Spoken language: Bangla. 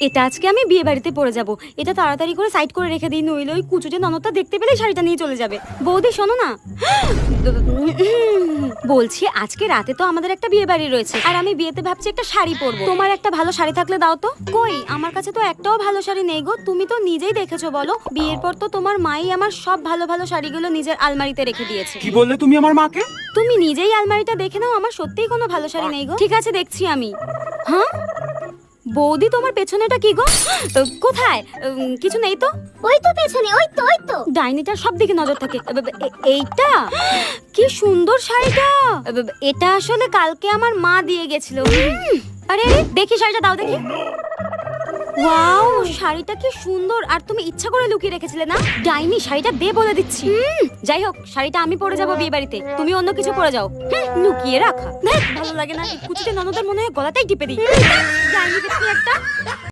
এটা আজকে আমি বিয়ে বাড়িতে পরে যাব। এটা তাড়াতাড়ি করে সাইড করে রেখে দিই, নইলে ওই কুচুটে ননদটা দেখতে পেলে শাড়িটা নিয়ে চলে যাবে। বৌদি শোনো না, বলছি আজকে রাতে তো আমাদের একটা বিয়ে বাড়ি রয়েছে, আর আমি বিয়েতে ভাবছি একটা শাড়ি পরবো। তোমার একটা ভালো শাড়ি থাকলে দাও তো। কই, আমার কাছে তো একটাও ভালো শাড়ি নেই গো। তুমি তো নিজেই দেখেছো, বলো। বিয়ের পর তো তোমার মাই আমার সব ভালো ভালো শাড়িগুলো নিজের আলমারিতে রেখে দিয়েছে। কি বললে তুমি আমার মাকে? তুমি নিজেই আলমারিটা দেখে নাও, আমার সত্যিই কোনো ভালো শাড়ি নেই গো। ঠিক আছে, দেখছি আমি। হ্যাঁ বৌদি, তোমার পেছনেটা কি গো? কোথায়? কিছু নেই তো। ওই তো পেছনে, ওই তো ডাইনিটার সব দিকে নজর থাকে। এইটা কি সুন্দর শাড়িটা। এটা আসলে কালকে আমার মা দিয়ে গেছিল। আরে আরে, দেখি শাড়িটা দাও দেখি। ওয়াও, শাড়িটা কি সুন্দর। আর তুমি ইচ্ছা করে লুকিয়ে রেখেছিলে না? ডাইনি, শাড়িটা দে বলে দিচ্ছি। যাই হোক, শাড়িটা আমি পরে যাবো বিয়ে বাড়িতে, তুমি অন্য কিছু পরে যাও। লুকিয়ে রাখা ভালো লাগে না। কুচিতে ননদের মনে হয় গলাটাই টিপে দিই। ডাইনি দেখি একটা।